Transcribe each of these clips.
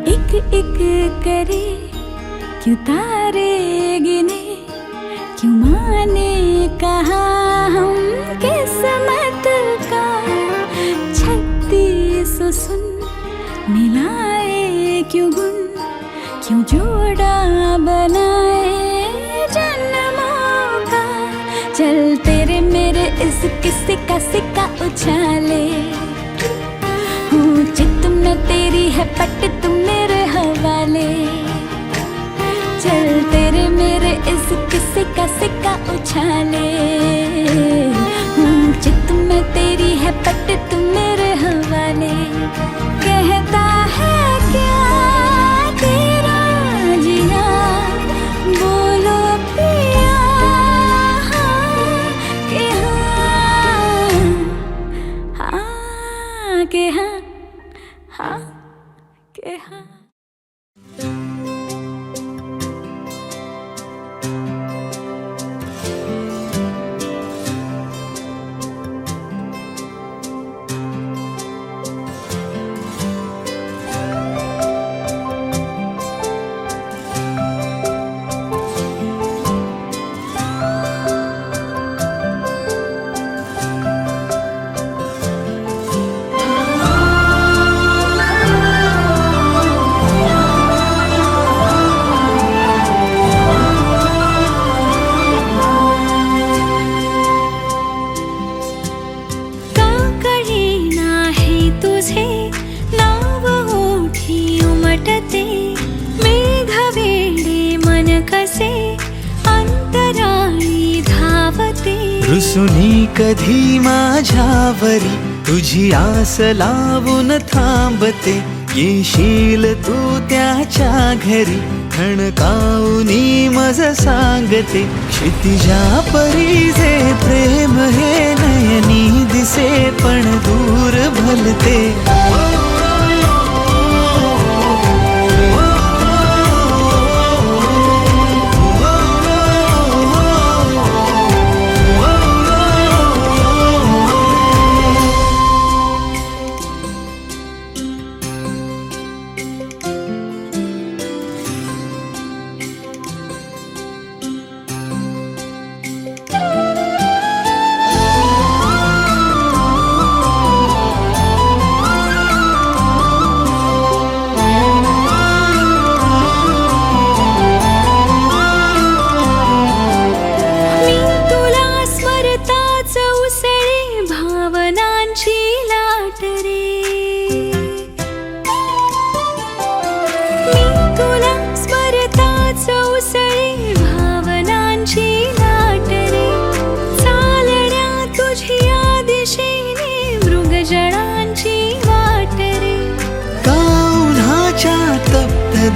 एक एक करे क्यों तारे गिने, क्यों माने कहा हम किस्मत का। 36 सुन मिलाए क्यों गुण, क्यों जोड़ा बनाए जन्मों का। चल तेरे मेरे इस किस्से का सिक्का उछाले, हूँ चित में तेरी है पट तुम मेरे हवाले। चल तेरे मेरे इस किस्से का सिक्का उछाले, हूँ चित में तेरी है पट तुम मेरे हवाले। कहता है क्या तेरा जिया, बोलो पिया हाँ कि हाँ, हाँ कि हाँ, हाँ कि हाँ। रुसुनी कधी माझ्यावरी, तुझी आस लावून थांबते। येशील तू त्याच्या घरी, ठणकावूनी मज सांगते। क्षितिजा परी जे प्रेम हे नयनी दिसे, पण दूर भलते।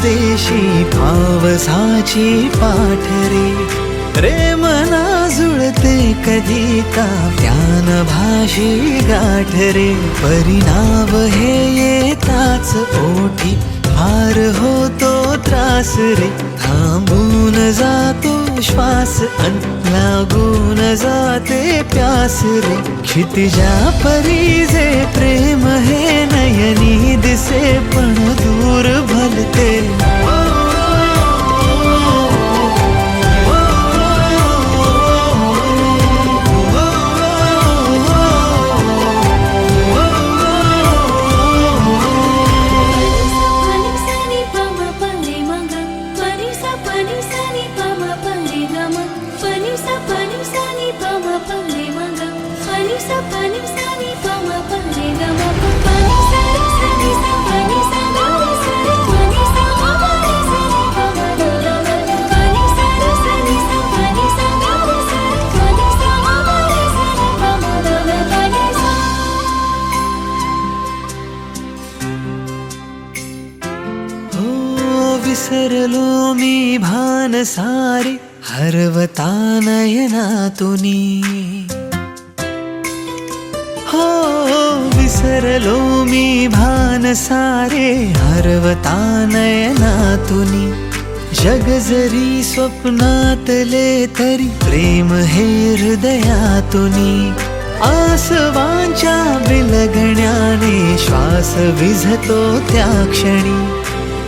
देशी पावसाची पाठरे, रे मना जुळते कधी काव्यान भाषी गाठरे। परिणाम हे येताच ओठी, फार होतो त्रास रे। थांबून जातो श्वास अन लागून जाते प्यास रे। क्षितिजा परी जे प्रेम हे नयनी दिसे, पण दूर भलते। विसरलो मी भान सारे, हरवता नयनातुनी। हो विसरलो मी भान सारे, हरवता नयनातुनी। जग जरी स्वप्नातले तरी प्रेम हे हृदयातुनी आसवांच्या बिलगण्याने श्वास विझतो त्या क्षणी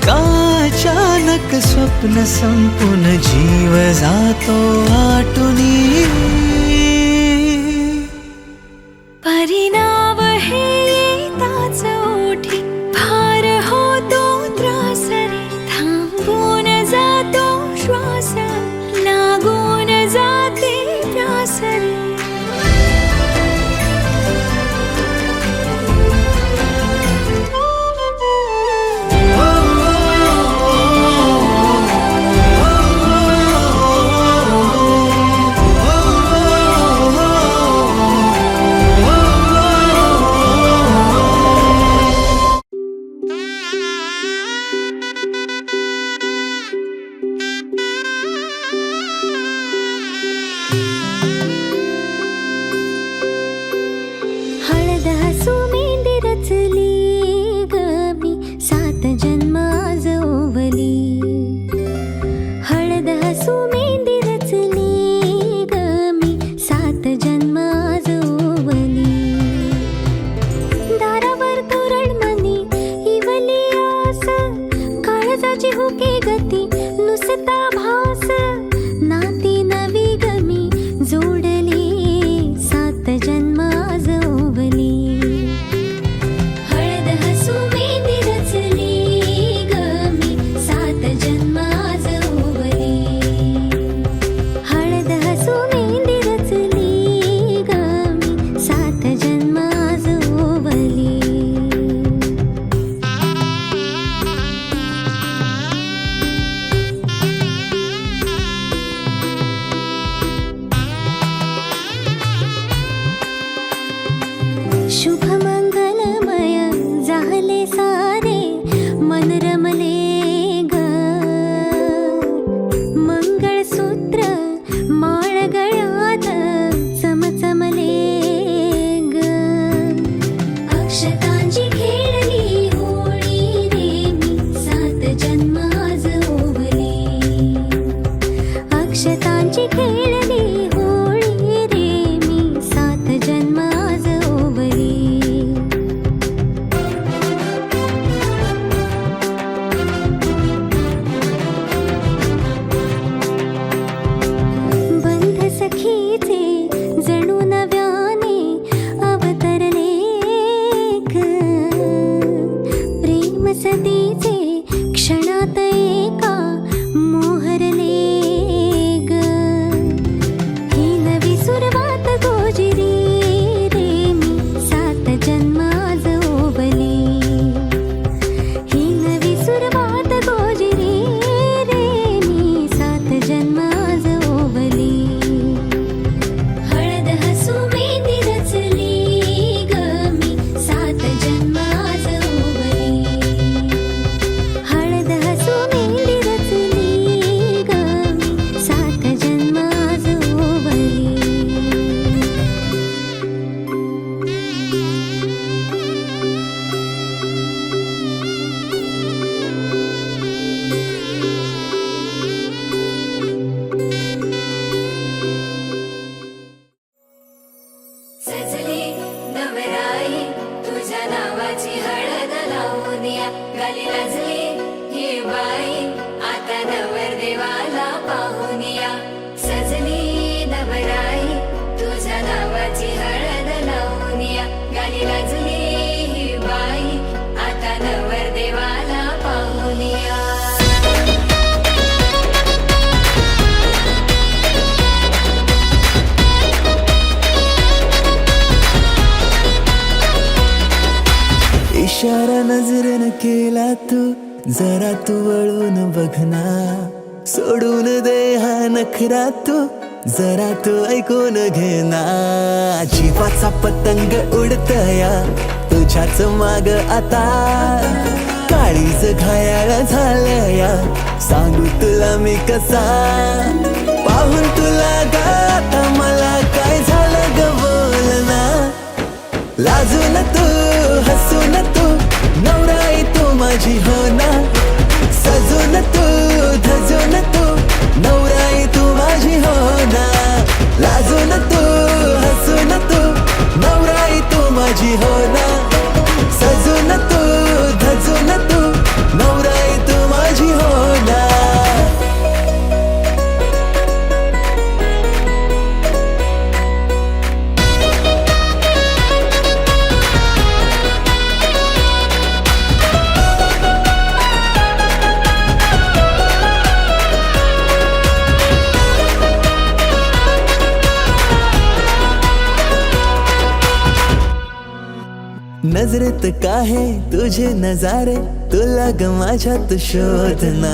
का अचानक स्वप्न संपून जीव जातो आटुनी परिणाम हे येताच ओठी भार होतो त्रास रे थांबून जातो श्वास लागून जाते प्यास रे शुभ मंगलमय झाले सारे मन रमले ग मंगळसूत्र माळ गळ्यात चमचमले ग अक्षतांची खेळली होळी रे मी 7 जन्म आज ओवली अक्षतांची खेळली होळी रे मी 7 जन्म आज ओवली बंध सखीचे जणू नव्याने अवतरले ग प्रेम सदीचे क्षणात एका मोहरले ग ही नवी सुरवात गोजिरी रे मी 7 जन्म आज ओवली ही नवी सुरवात गोजिरी रे मी 7 जन्म आज ओवली हळद हसू मेहंदी रचली ग मी 7 जन्म आज ओवली हळद हसू मेहंदी रचली ग मी 7 जन्म आज ओवली सजली नवराई तुझ्या नावाची हळद लावून या गाली लाजली ही बाई आता नवरदेवाला पाहून या सजली नवराई तुझ्या नावाची हळद लावून या गाली लाजली ही बाई आता नवरदेवाला पाहून या इशारा नजरेनं केला तू जरा तू वळून बघना सोडून दे हा नखरा तू जरा तू ऐकून घेना जीवाचा पतंग उडतया तुझ्याच माग आता काळीज घायाळ झालया सांगू तुला मी कसा पाहून तुला ग आता मला काय झालं ग बोल ना लाजून तू हसून तू नवराई तू माझी हो ना सजून तू धजून नजरेत काहे तुझे नजारे, तुला ग माझ्यात शोधना.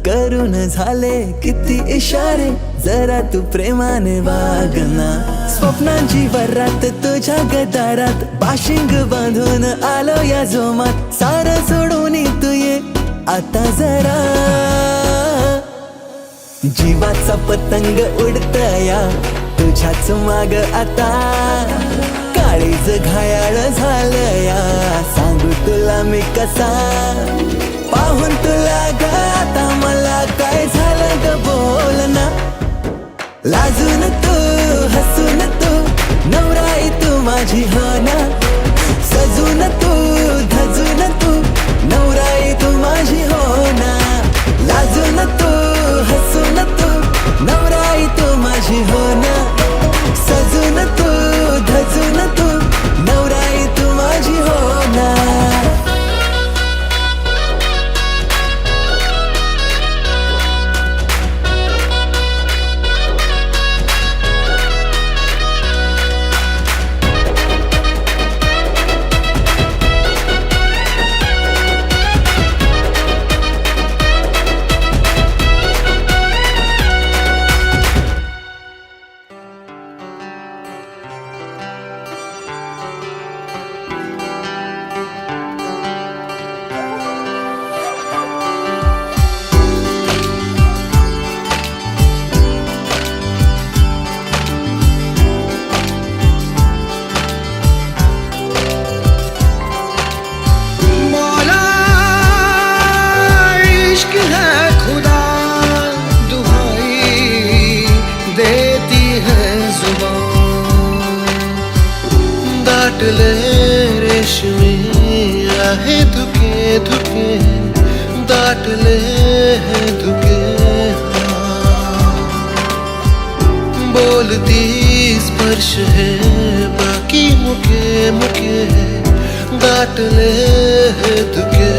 करून झाले किती इशारे, जरा तू प्रेमाने वागना. स्वप्नांची वरात तुझ्या गदारात, पाशिंग बांधून आलो या जोमात. सारं सोडून तू ये आता जरा. जीवाचा पतंग उडतया तुझ्याच माग आता. काळीज घायाळ झालंया, सांगू तुला मी कसा. पाहून तुला ग आता मला काय झालं ग बोल ना. लाजून तू हसून तू नवराई तू माझी हो ना. सजून तू धजून तू नवराई तू माझी हो ना. लाजून तू हसून तू नवराई तू माझी हो ना. सजून तू धजून तू नवराई तू माझी हो ना. दाटले रेशमी आहे धुके धुके, दाटले है धुके. बोलती स्पर्श है बाकी मुके मुके, दाटले है धुके.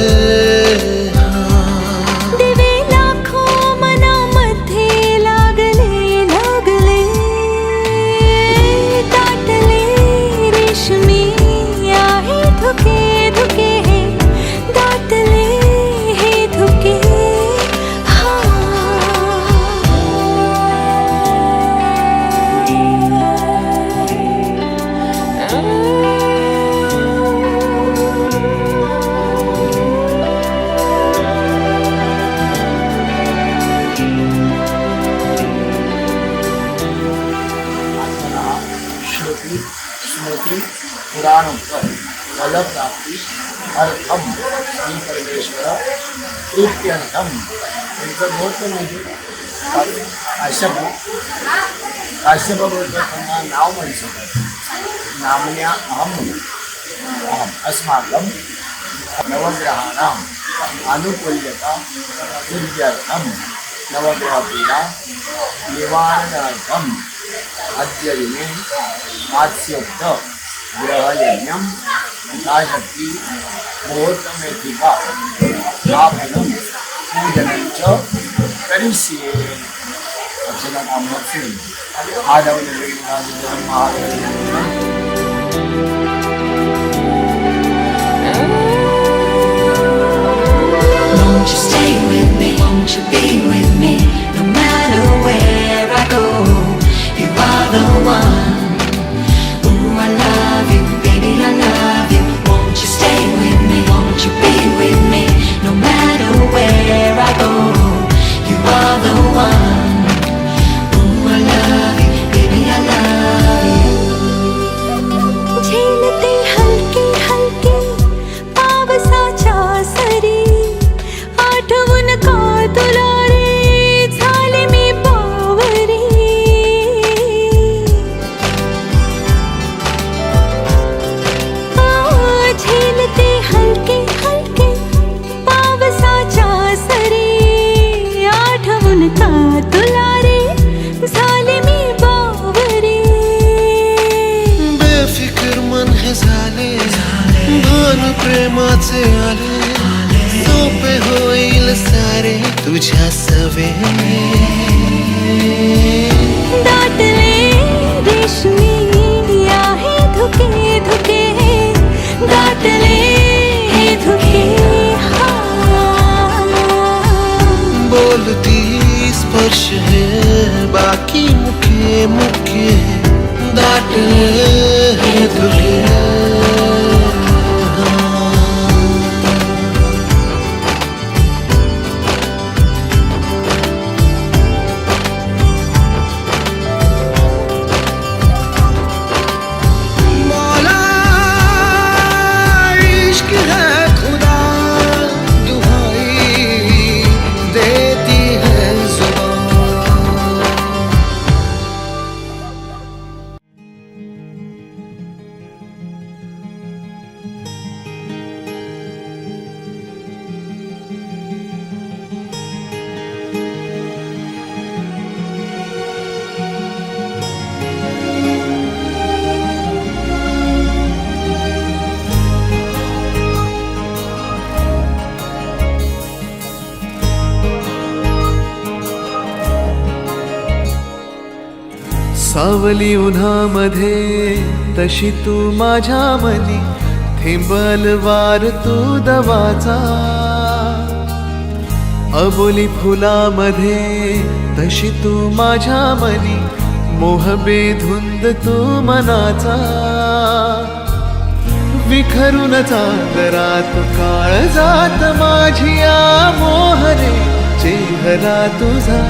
दिवे लाखो मनामध्ये लागले लागले. दाटले रेशमी आहे धुके धुके, दाटले हे धुके. श्रुति स्मृति पुराणोत्तर फलप्राप्ति अर्थम श्री परमेश्वर प्रीत्यर्थम. त्यांचं बोलतं म्हणजे काश्यप बोलतं त्यांना नाव म्हणतात. नामन्या अहम अस्माकं नवग्रहाणां अनुकूल्यता सिद्ध्यर्थम नवग्रहपीडा निवारणार्थम अद्य दिने मात्स्योक्त ग्रहयज्ञं यथाशक्ति मुहूर्तमेधिका स्थापनं पूजनं च करिष्ये. Archana नामोऽस्मि आदवनवेदादिजनं महादेवं. Won't you stay with me? Won't you be with me? No matter where I go, you are the one. Ooh, I love you, baby, I love you. Won't you stay with me? Won't you be with me? No matter where I go, you are the one. Ooh, I love you, baby, I love you. सावली उन्हामध्ये तशी तू माझ्या मनी, थेंबलवार तू दवाचा. अबोली फुलामध्ये तशी तू माझ्या मनी, मोह बेधुंद तू मनाचा. विखरून चांदरात काळजात माझिया, मोहरे चेहरा तुझा.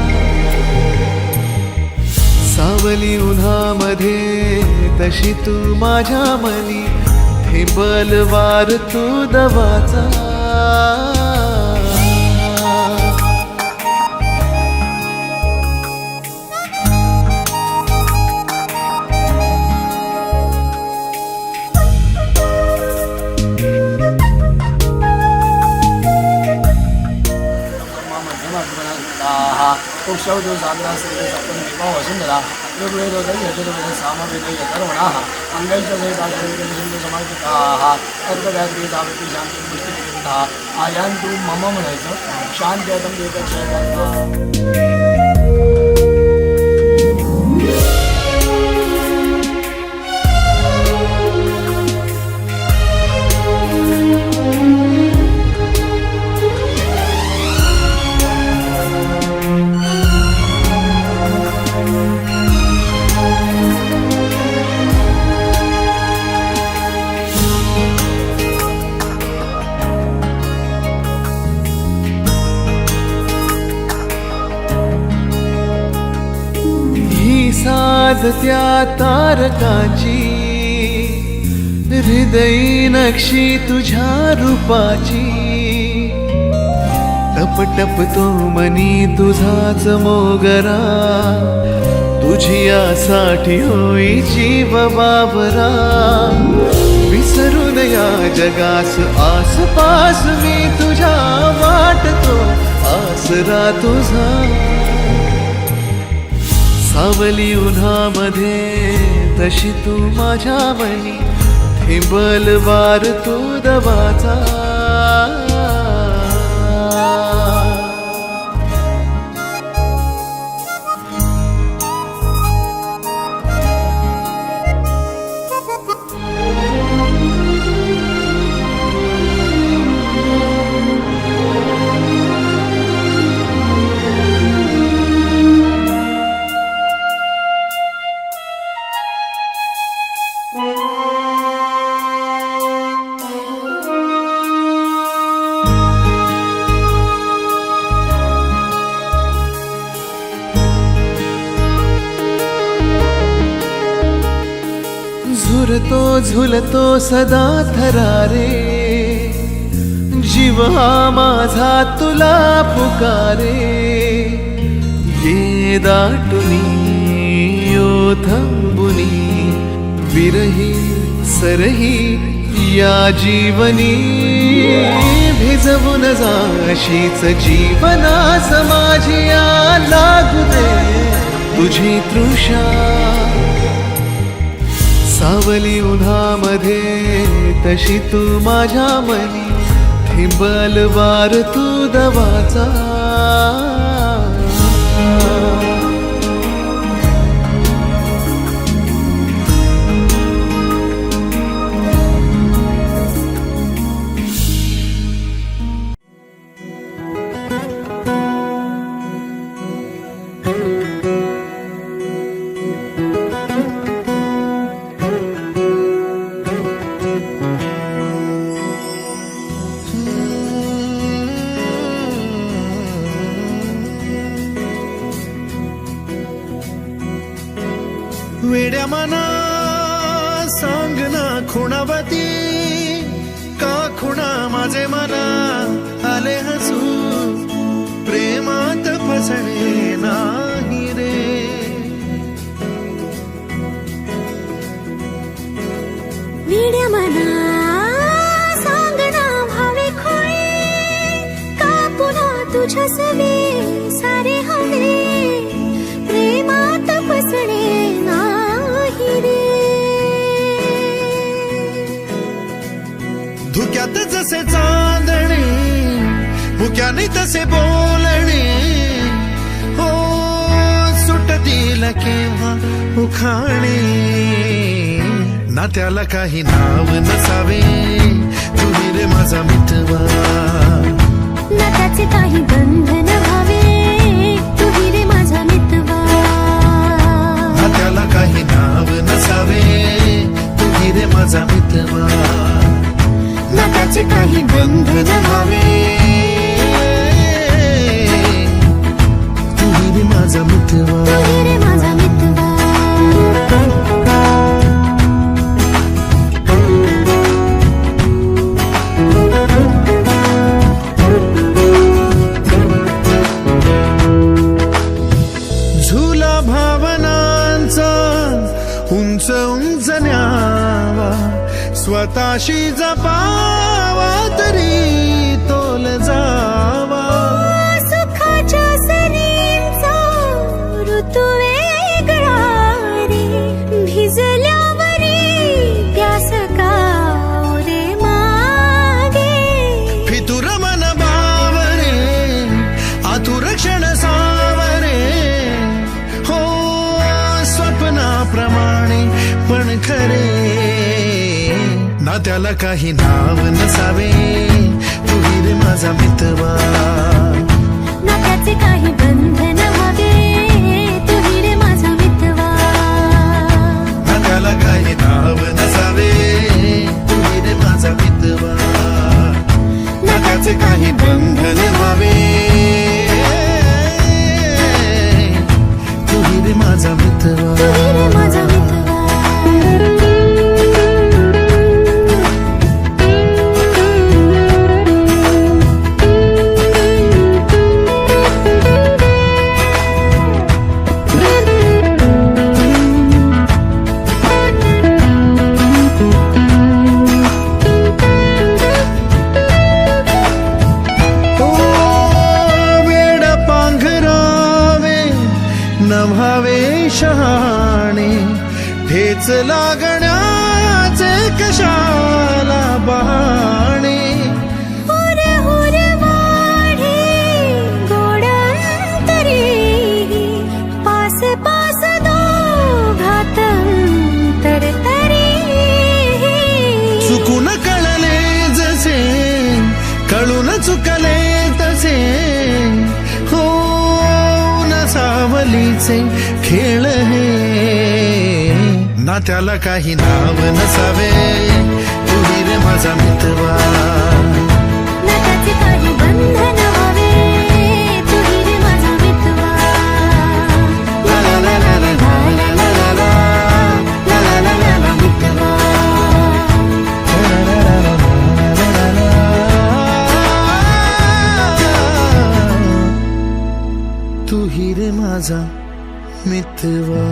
सावली उन्हामध्ये तशी तू माझ्या मनी, थेंबलवार तू दवाचा. शौदो सागरा सर्वे सप्तम विभाव वसुंधरा ऋग्वेदो दैयजुर्वेद सामवेदो यथर्वणाः मंगलचर्येताश्रयेन्द्र समाहिताः तर्कव्याधी सावती शांती पुष्टिग्रंथाः आयान्तु मम म्हणायचं शांत्यतम देवचय. साध त्या तारकाची, हृदयी नक्षी तुझ्या रूपाची. टप टप तो मनी तुझाच मोगरा, तुझियासाठी होई जीव बाबरा. विसरून या जगास आसपास मी तुझ्या वाटतो आसरा तुझा. सावली उन्हामध्ये तशी तू माझ्या मनी, थेंबलवार तू दवाचा. झुरतो झुलतो सदा थरारे, जीव हा माझा तुला पुकारे. ये दाटुनी ओथंबुनी, विरही सरही या जीवनी. भिजवून जाशीच जीवनास माझिया, लागू दे तुझी तृषा. सावली उन्हामध्ये तशी तू माझ्या मनी, थेंबलवार तू दवाचा. वेड्या मना सांग ना खुणावती, का खुणा माझे मना आले हसू. प्रेमात फसणे नाही रे, वेड्या मना सांग ना भावे खोळे, का पुन्हा तुझ्या सवे सारे हवे. प्रेमात फसणे धुक्यात जसे चांदणे, भुक्याने तसे बोलणे. हो सुटतील केव्हा उखाणे ना त्याला काही नाव नसावे तू रे माझा मितवा ना त्याचे काही बंधन व्हावे तू रे माझा मितवा ना त्याला काही नाव नसावे तू रे माझा मितवा ना त्याचे काही बंधन व्हावे तू रे माझा मितवा तू रे माझा मितवा झुला भावनांचा उंच उंच न्यावा स्वतःशी जपावा तरी तोल जावा सुखाच्या सरींचा ऋतू वेगळा रे भिजल्यावरी प्यास का रे मागे फितुर मन बावरे आतुर क्षण सावरे हो स्वप्नाप्रमाणे पण खरे ना त्याला काही नाव नसावे तू रे माझा मितवा ना त्याचे काही बंधन व्हावे तू रे माझा मितवा ना त्याला काही नाव नसावे तू रे माझा मितवा ना त्याचे काही बंधन व्हावे तू रे माझा मितवा तू रे माझा मितवा नभावे शहाणे ठेच लागण्याचे कशाला बहाणे हुरे हुरे वाढे गोडंतरी पास पास दोघातंतर तरी चुकून कळले जसे कळून चुकले तसे हो सावलीचे खेळ हे ना त्याला काही नाव नसावे तू रे माझा मितवा ना त्याचे काही बंधन व्हावे तू रे माझा मितवा ला ला ला ला ला ला ला ला ला ला ला ला ला ला मितवा तू रे माझा मितवा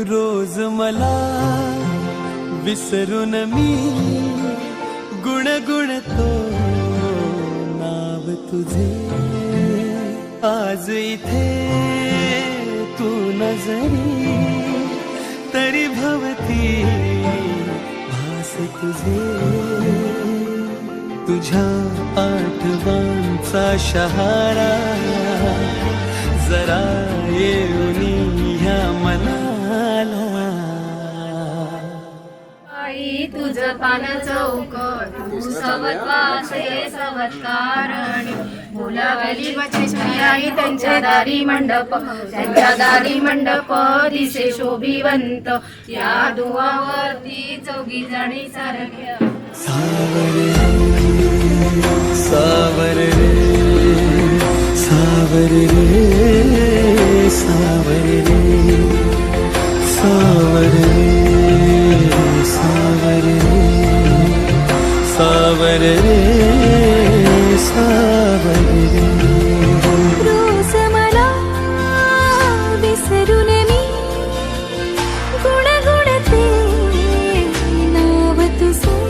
रोज मला विसरून मी गुणगुणतो नाव तुझे आज इथे तू नजरी तरी भवती भास तुझे तुझ्या आठवणचा शहारा जरा येऊन ह्या मनाला आई तुझ पान चौकट तू सवत्वाचे सवत्कारण मुलावली वचनी आई त्यांच्या दारी मंडप दिसे शोभिवंत या दुवावरती चौघी जणी सारख्या सावर रे सावर रे सावर रे सावर रे सावर रे सावर रे सावर रे रोज मला विसरून मी गुणगुणते नाव तुझं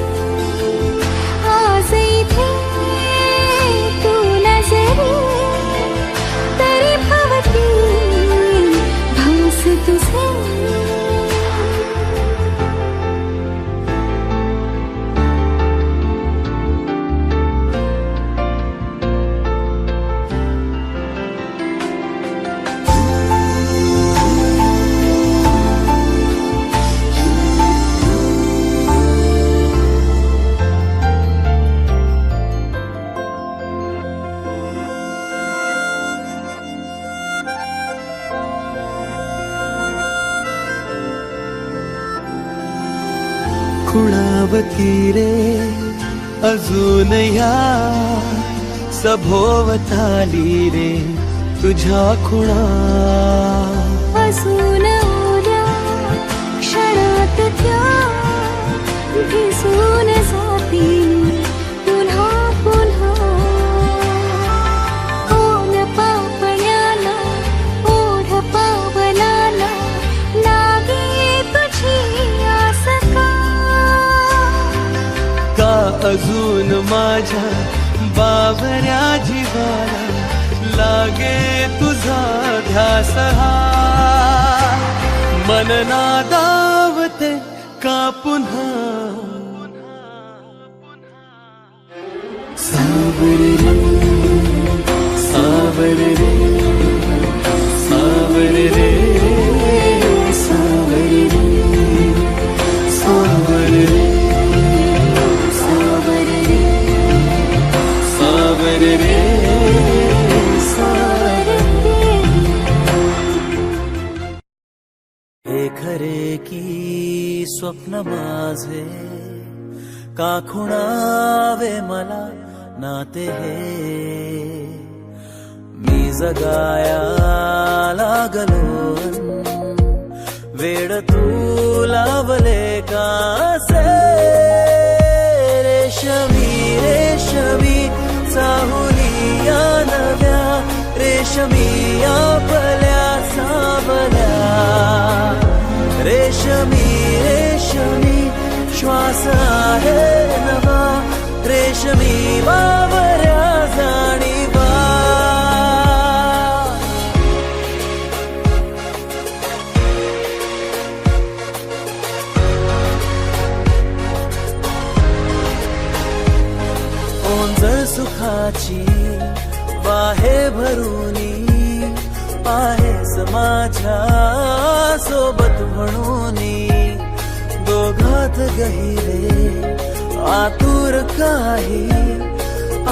आज इथे तू नजरे तरी भवती भास तुझे खुणावती रे अजून ह्या सभोवताली रे तुझ्या खुणा असून ओल्या क्षणात त्या भिजून जातील पुन्हा पुन्हा ओन पापण्याला ओढ पावलाला लागे तुझी आस का अजून माझ्या बावऱ्या जीवाला लागे तुझा ध्यास हा मन नादावते का पुन्हा सावर रे सावर रे सावर रे सावर रे सावर रे सावर रे सावर रे हे खरे की स्वप्न माझे का खुणावे मला नाते हे मी जगाया लागलो वेड तू लावले कासे रेशमी रेशमी चाहुलिया नव्या रेशमी आपल्या सावल्या रेशमी रेशमी श्वास आहे नवा रेशमी बावऱ्या जाणीवा ओंजळ सुखाची वाहे भरूनी आहेस माझ्या सोबत म्हणूनी दोघात गहिरे आतुर काही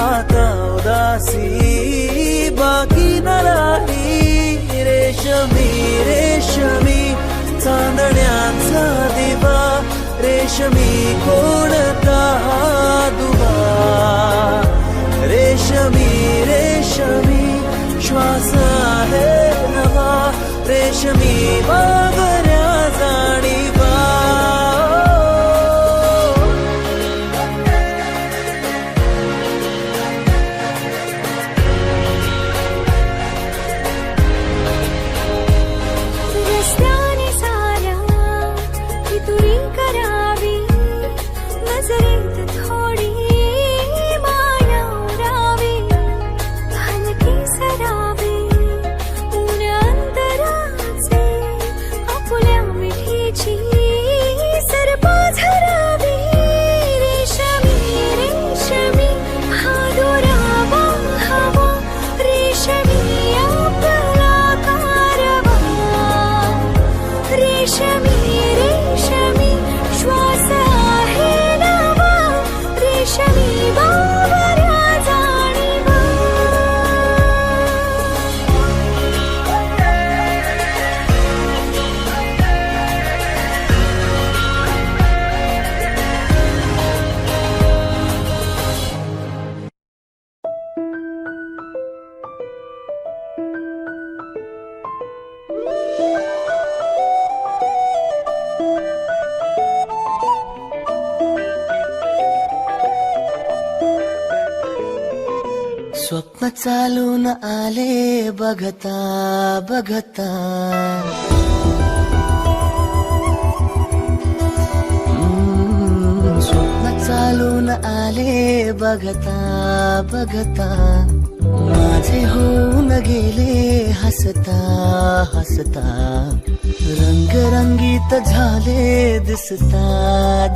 आता उदासी बाकी न राही रेशमी रेशमी चांदण्यांचा दिवा रेशमी कोणता दुवा रेशमी रेशमी श्वास आहे नवा रेशमी बावऱ्या जाणीवा रस्त्याने साऱ्या कितुरी करावी नजरेत थोडी माया उरावी हलकी सरावी ऊन अंतराचे स्वप्न चालून आले बघता बघता, स्वप्न चालून आले बघता बघता, माझे होऊन गेले हसता हसता, रंगरंगीत झाले दिसता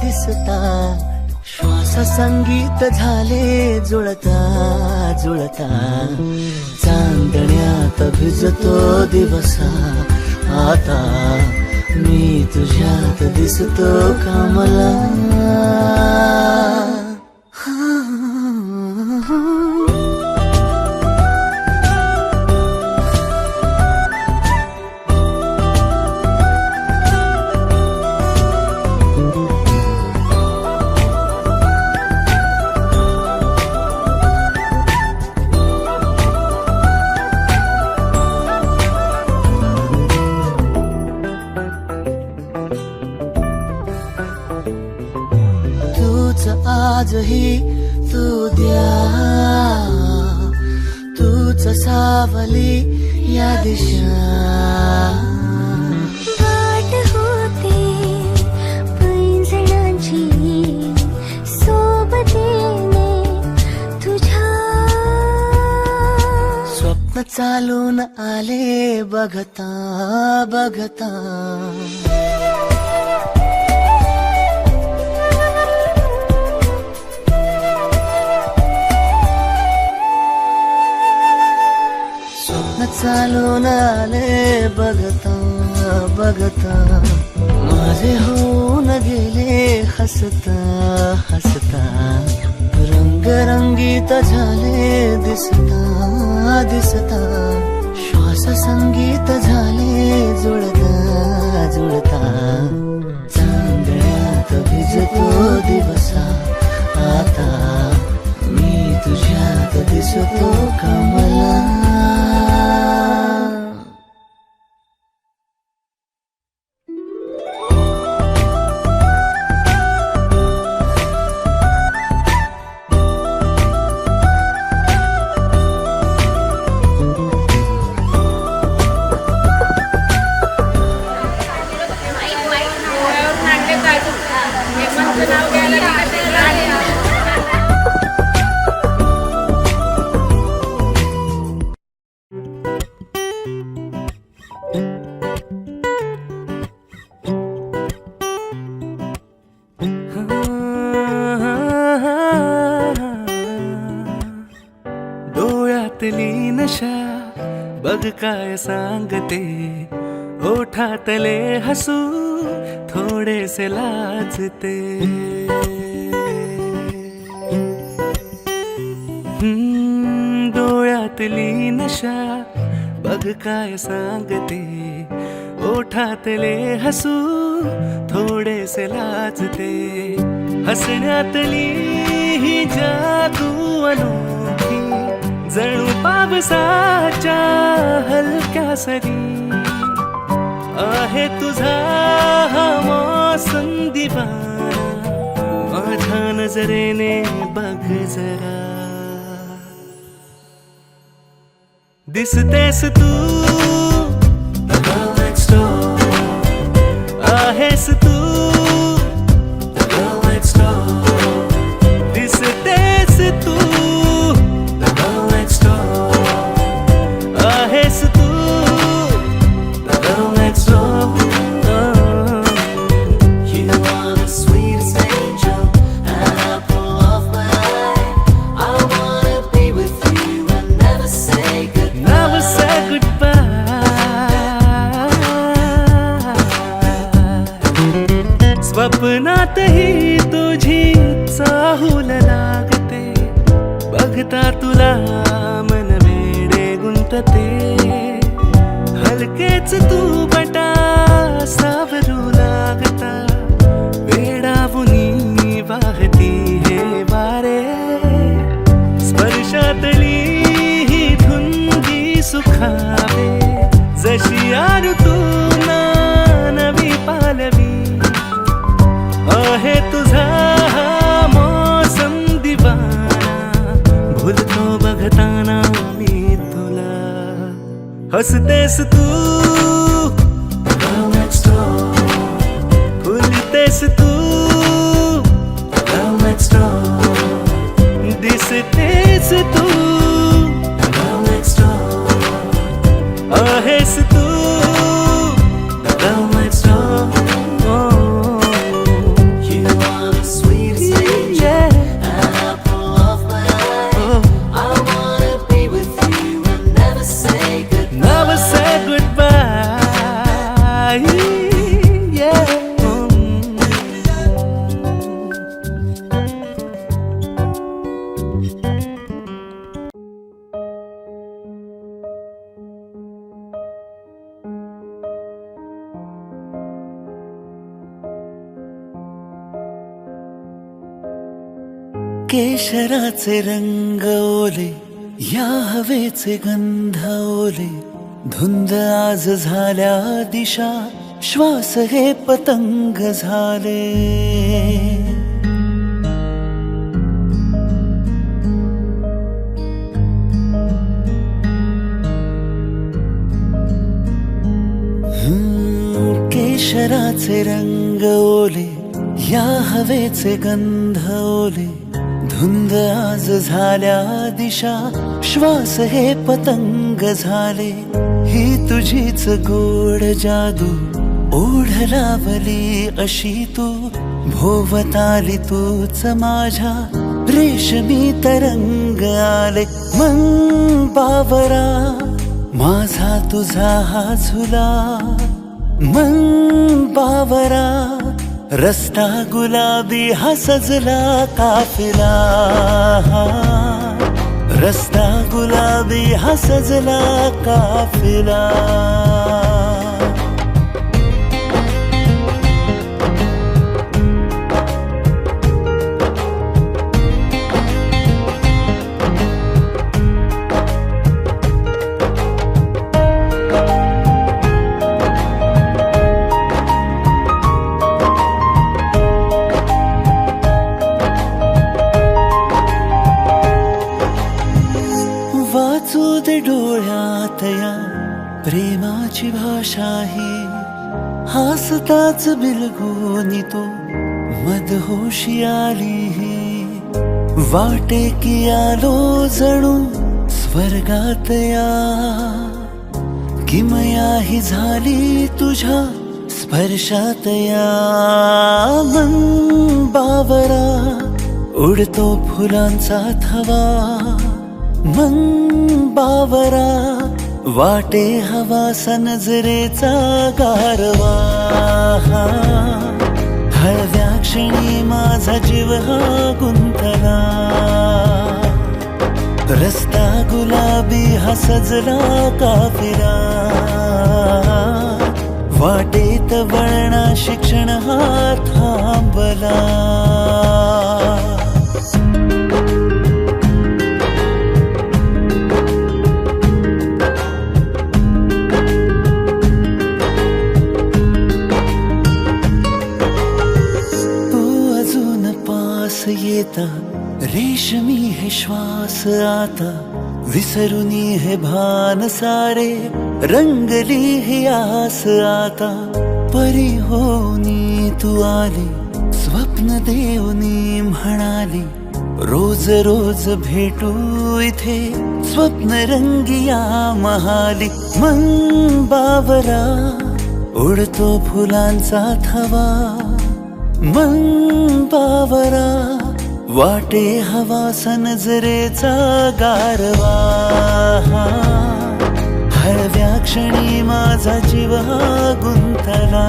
दिसता, श्वास संगीत झाले जुळता जुळता, चांदण्यात भिजतो दिवसा आता, मी तुझ्यात दिसतो कमला. आजही तू द्या, तूच सावली या दिशा, वाट होते पैंजणांची सोबतीने तुझ्या, स्वप्न चालून आले बघता बघता, चालून आले बघता बघता, माझे होऊन गेले हसता हसता, रंगरंगीत झाले दिसता दिसता, श्वास संगीत झाले जुळता जुळता, चांदण्यात भिजतो दिवसा आता, मी तुझ्यात दिसतो कमला. डोळ्यातली नशा बघ काय सांगते, ओठातले हसू थोडेसे लाजते, डोळ्यातली नशा बघ काय सांगते, ओठातले हसू थोडेसे लाजते, हसण्यातली ही जादू अनोखी, जणू पावसाच्या हलक्या सरी, आहे तुझा हा मौसम दिवाना, माझ्या नजरेने बघ जरा, दिसतेस तू the girl next door, आहेस तू the girl next door, दिसतेस Tu the girl next door, आहेस तू the girl next door. You are the sweetest angel, an apple of my eye. I wanna be with you and never say goodbye. Never say goodbye. स्वप्नातही तुझी चाहूल लागते, बघता तुला मन वेडे गुंतते, हलकेच तू बटा सावरू लागता, वेडावुनी वाहती हे वारे, स्पर्शातली ही धुंदी सुखावे, जशी आरू तू ना नवी पालवी, आहे तुझा हा मौसम दिवाना, भुलतो बघताना हसतेस तू, Girl next door, फुलतेस तू, girl next door, दिसतेस तू, girl next door, आहेस तू. girl next door. You are the sweetest angel, an apple of my eye. I wanna be with you and never say goodbye. Never say goodbye. Yeah. केशराचे रंग ओले, या हवेचे गंध ओले, धुंद आज झाल्या दिशा, श्वास हे पतंग झाले. केशराचे रंग ओले, या हवेचे गंध ओले, धुंद आज झाल्या दिशा, श्वास हे पतंग झाले. ही तुझीच गोड जादू, ओढ लावली अशी तू, भोवताली तूच माझ्या, रेशमी तरंग आले. मन बावरा माझा तुझा हा झुला, मन बावरा रस्ता गुलाबी हा सजला काफिला. रस्ता गुलाबी हा सजला काफिला. वाचू दे डोळ्यात या प्रेमाची भाषा ही, हसताच बिलगून तो मदहोशी आली ही. वाटे की आलो जणू स्वर्गात या, किमया ही झाली तुझ्या स्पर्शात या. मन बावरा उडतो फुलांचा थवा, मन बावरा वाटे हवा नजरेचा गारवा. हळव्या क्षणी माझा जीव हा गुंतला, रस्ता गुलाबी हा सजला काफिला. वाटेत वळणा शिक्षण हा थांबला. येता रेशमी हे श्वास आता, विसरुनी हे भान सारे, रंगली ही आस आता. परी होनी तू आली, स्वप्न देवनी म्हणाली, रोज रोज भेटू इथे स्वप्न रंगिया महाली. मन बावरा उडतो फुलांचा थवा, मन बावरा वाटे हवा नजरेचा गारवा. हळव्या क्षणी माझा जीव हा गुंतला,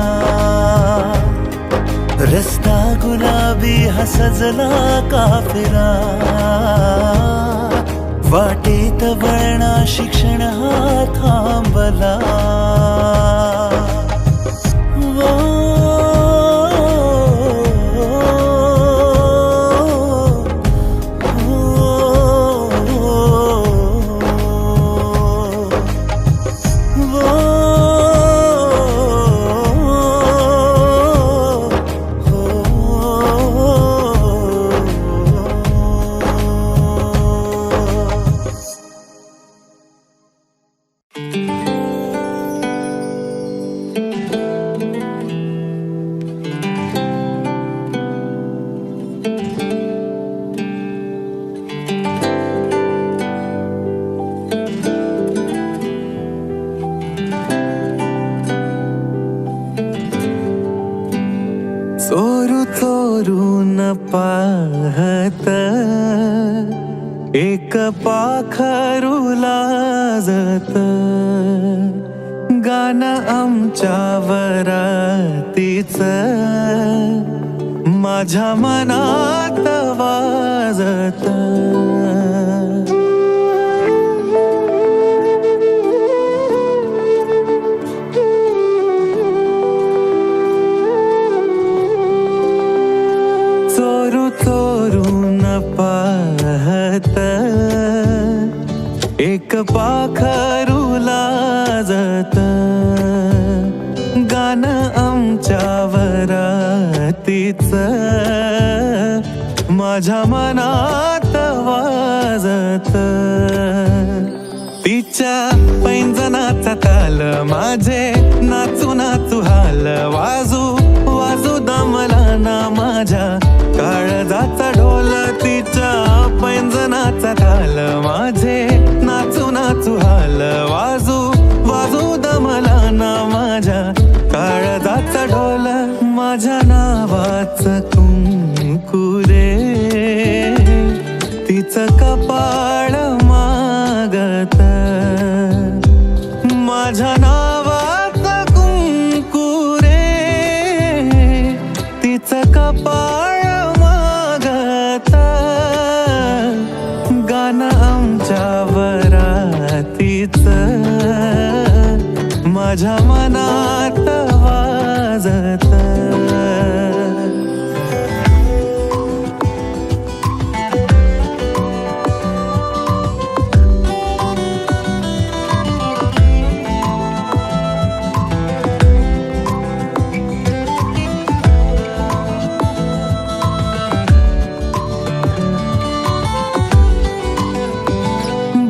रस्ता गुलाबी हा सजला काफिला. वाटेत वळणा शिक्षण हा थांबला. पाहत एक पाखरू लाजत गाणं आमच्या वरातीच माझ्या मनात वाजत चोरू चोरून पाहत एक पाखरू लाजत गाणं आमच्या वरातीच माझ्या मनात वाजत तिच्या पैंजनाचा ताल माझे नाचू नाचू हाल वाजू वाजू दमला ना माझ्या काळजाचा ढोल तिच्या पैंजनाचा ताल माझे नाचू नाचू हाल वाजू वाजू दमला ना माझ्या काळजाचा ढोल माझ्या नावाचं कुंकुरे तिचं कपाळ मागत माझ्या नावाचं कुंकुरे तिचं कपाळ मागत गाणं आमच्या वरातीच माझ्या मनात वाजत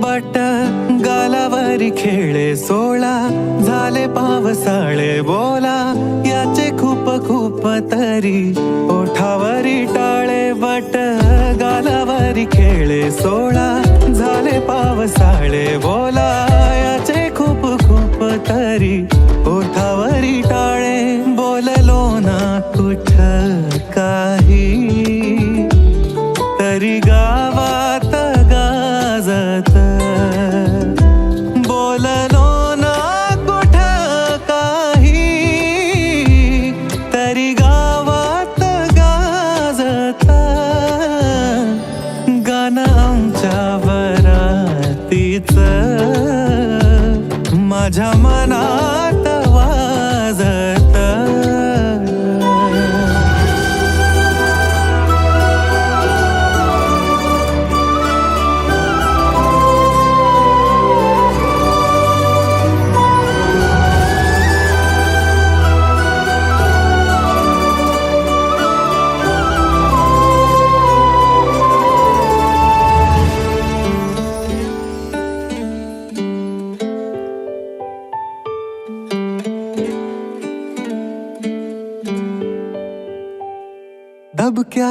बट गालावरी खेळे सोळा झाले पावसाळे बोला याचे खूप खूप तरी ओठावरी टाळे बट गालावरी खेळे सोळा झाले पावसाळे बोला याचे खूप खूप तरी ओठावरी टाळे बोललो ना कुठ काही तरी गावात गाजत बोललो ना कुठ काही तरी गावात गाजत गाणं आमच्या वरातीच माझ्या मनात वाजत दबक्या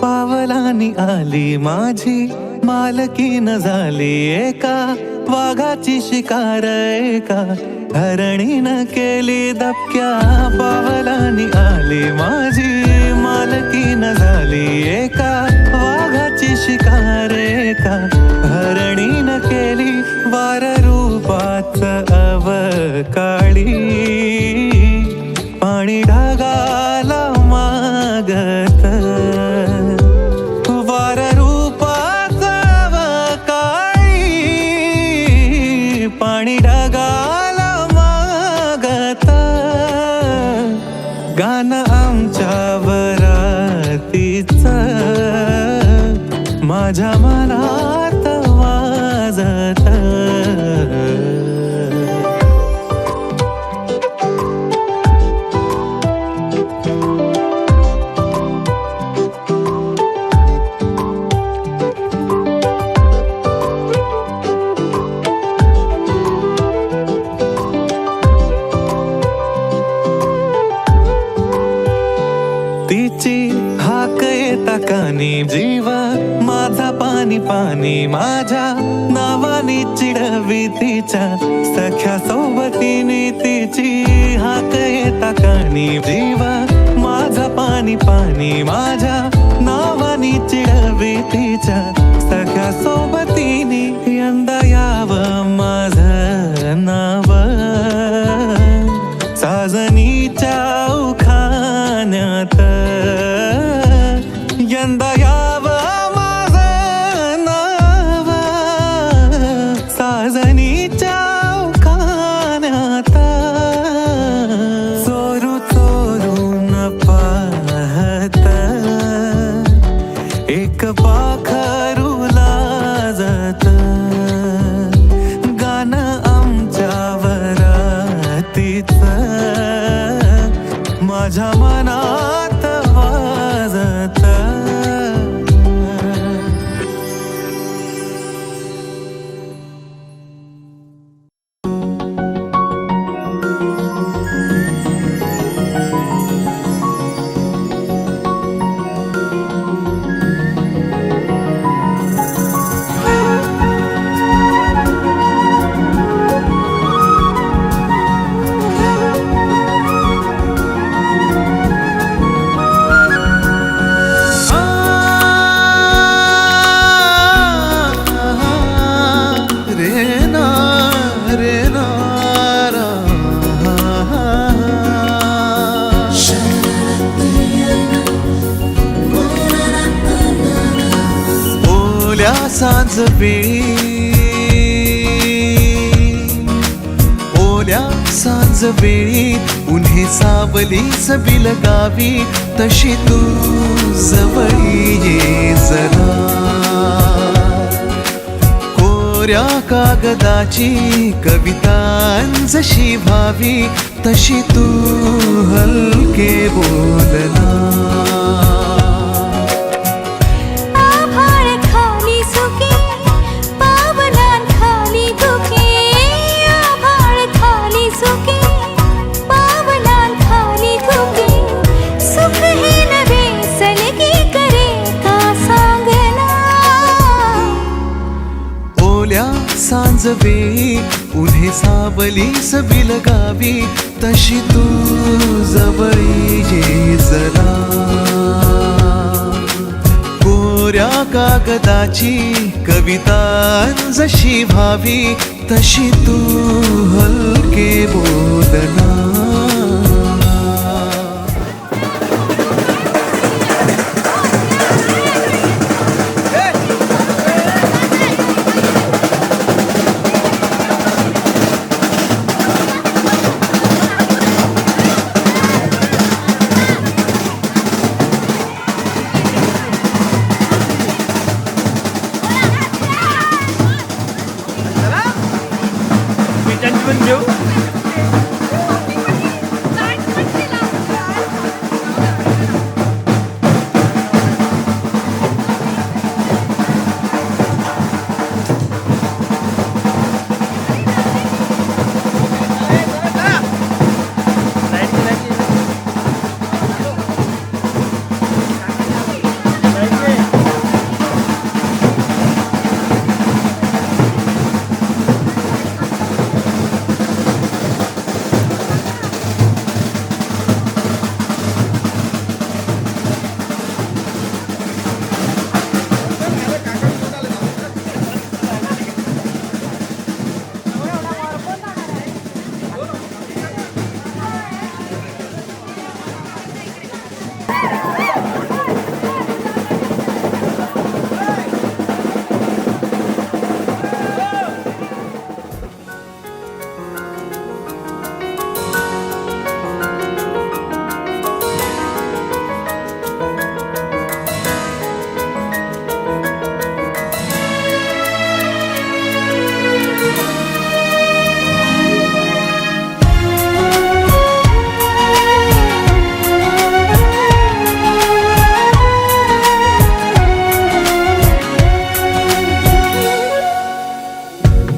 पावलानी आली माझी मालकीन झाली एका वाघाची शिकार एका हरणीनं केली दबक्या पावलानी आली माझी मालकीन झाली एका वाघाची शिकार एका हरणीनं केली वार रूपाच अवकाळी पाणी ढगाला मागत वार रूपाच अवकाळी पाणी ढगाला मागत गाणं आमच्या वरातीच माझ्या मनात वाजत तिची हाक येता कानी जीव माझा पाणी पाणी माझ्या नावानी चिडवी तिच्या सख्या सोबतीने तिची हाक येता कानी जीव माझा पाणी पाणी माझ्या नाव चिडवे तिच्या सख्या सोबतीने यंदा यावं माझं नाव साजनीच्या उखाण्यात यंदा यावं माझं नाव साजनीच्या उखाण्यात चोरू चोरून पाहत एक पाखरू लाजत गाणं आमच्या वरातीच माझ्या मनात वाजत ओल्या सांज वेळी उन्हे सावलीच बिलगावी तशी तू जवळी ये जरा कोऱ्या कागदाची कवितांजशी व्हावी तशी तू हलके बोलना सांज वेळी उन्हे सावलीच बिलगावी तशी तू जवळी ये जरा कोऱ्या कागदाची कवितांजशी व्हावी तशी तू हलके बोलना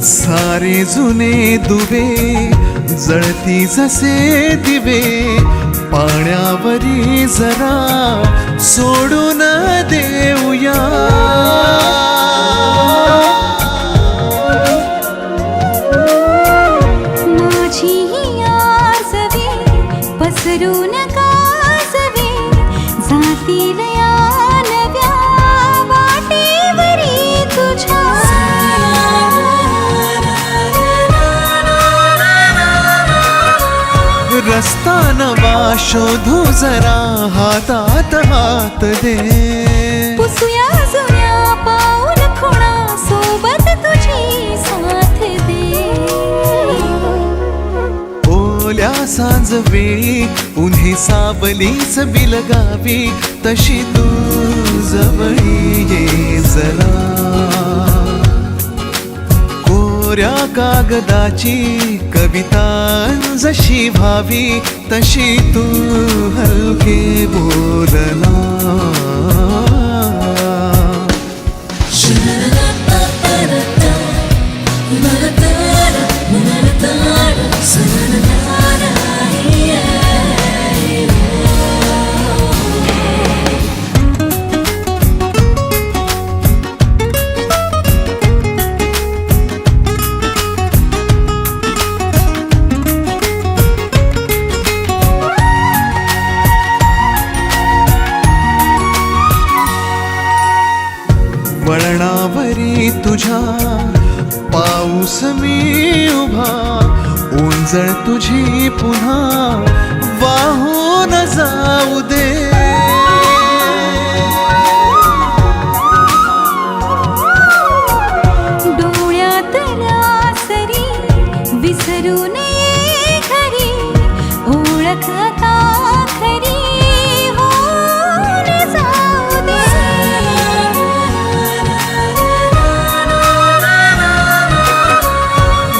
सारे जुने दुवे जळती जसे दिवे पाण्यावरी जरा सोडून देऊया माझी आसवे पसरू नका सवे जातील या नव्या मस्तानवा शोधू जरा हातात हात दे पुसूया जुन्या पाऊल खुणा सोबत तुझी साथ दे ओल्या सांजवेळी उन्ही सावलीच बिलगावी तशी तू जवळी ये जरा कोऱ्या कागदाची कविता जशी भावी तशी तू हलके बोलना वळणावरी तुझ्या पाऊस मी उभा ओंजळ तुझी पुन्हा वाहून जाऊ दे डोळ्यातल्या सरी विसरू नये खरी ओळख आता खरी होऊन जाऊ दे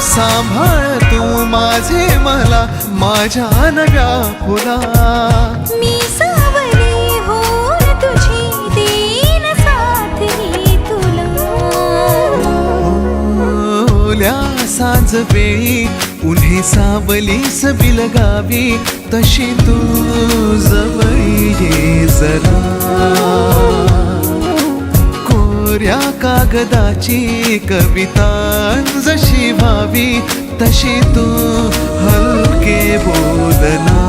सांभाळ तू माझे मला माझ्या नव्या फुला मी सावली होऊन तुझी देईन साथ ही तुला ओल्या सांजवेळी उन्ही सावलीस बिलगावी तशी तू जवळी ये जरा कोऱ्या कागदाची कविता जशी भावी तशी तू हलके बोलना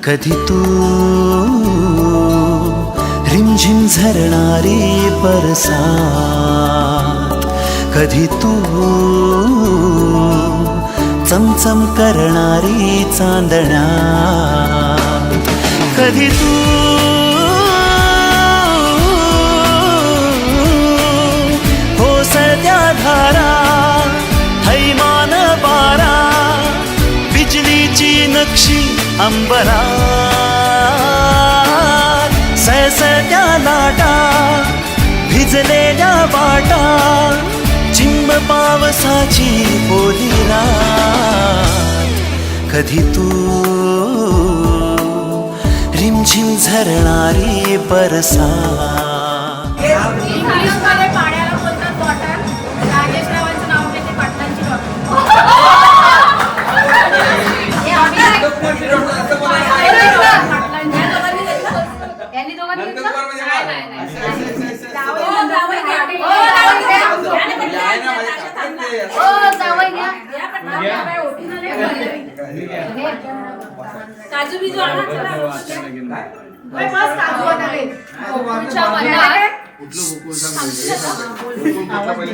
कधी तू रिमझिम झरणारी बरसात कधी तू चमचम करणारी चांदण्या कधी तू कोसळत्या धारा थैमान बारा बिजलीची नक्षी अंबरा सळसळत्या लाटा भिजलेल्या वाटा चिंब पावसाची ओली रात कधी तू रिमझिम झरणारी बरसात पाण्याला बोलतात बॉटल राजेशरावांचं नाव घेते पाटलांची यांनी दोघांनी काजू बिजू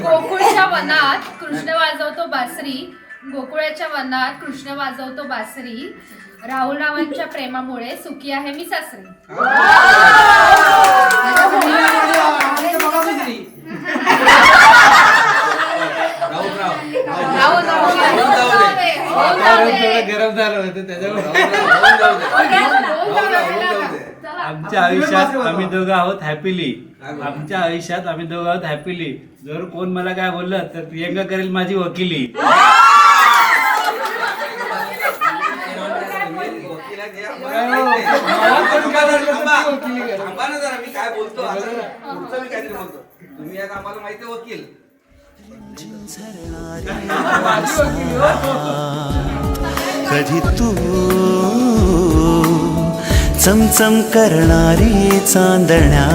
गोकुळच्या वनात कृष्ण वाजवतो बासरी गोकुळाच्या वनात कृष्ण वाजवतो बासरी राहुल रावांच्या प्रेमामुळे सुखी आहे मी सासरी आमच्या आयुष्यात आम्ही दोघं आहोत हॅपीली आमच्या आयुष्यात आम्ही दोघं आहोत हॅपीली जर कोण मला काय बोललं तर प्रियंका करेल माझी वकिली तुम्ही आता आम्हाला माहिती वकील कधी तू चमचम करणारी चांदण्या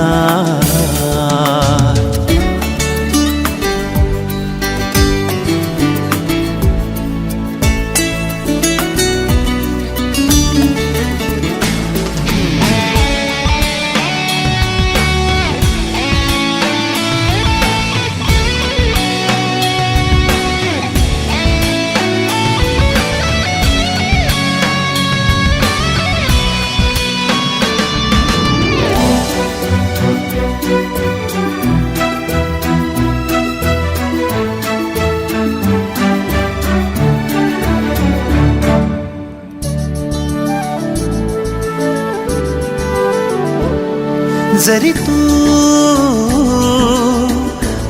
जरी तू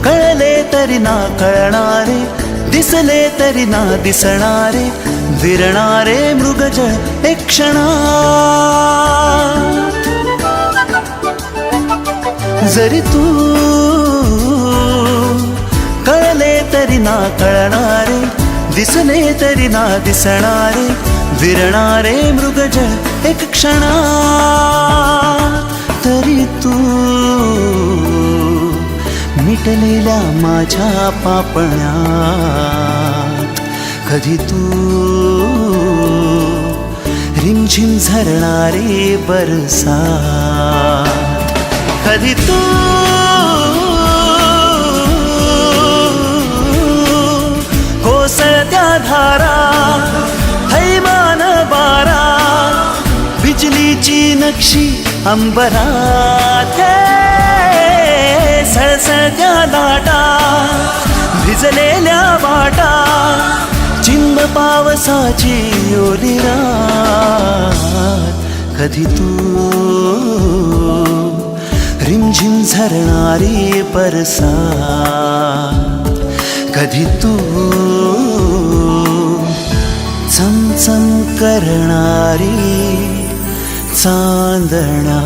कळले तरी ना कळणारे, दिसले तरी ना दिसणारे, विरणारे मृगजळ एक क्षणात. जरी तू कळले तरी ना कळणारे, दिसले तरी ना दिसणारे, विरणारे मृगजळ एक क्षणात. तरी तू मिटलेल्या माझ्या पापण्यात, कधी तू रिमझिम झरणारे बरसात, कधी तू कोसळत्या धारा, थैमान बारा, बिजलीची नक्षी अंबरात, सळसळत्या लाटा, भिजलेल्या वाटा, चिंब पावसाची ओली रात. कधी तू रिमझिम झरणारी बरसात, कधी तू चमचम करणारी चांदण्या.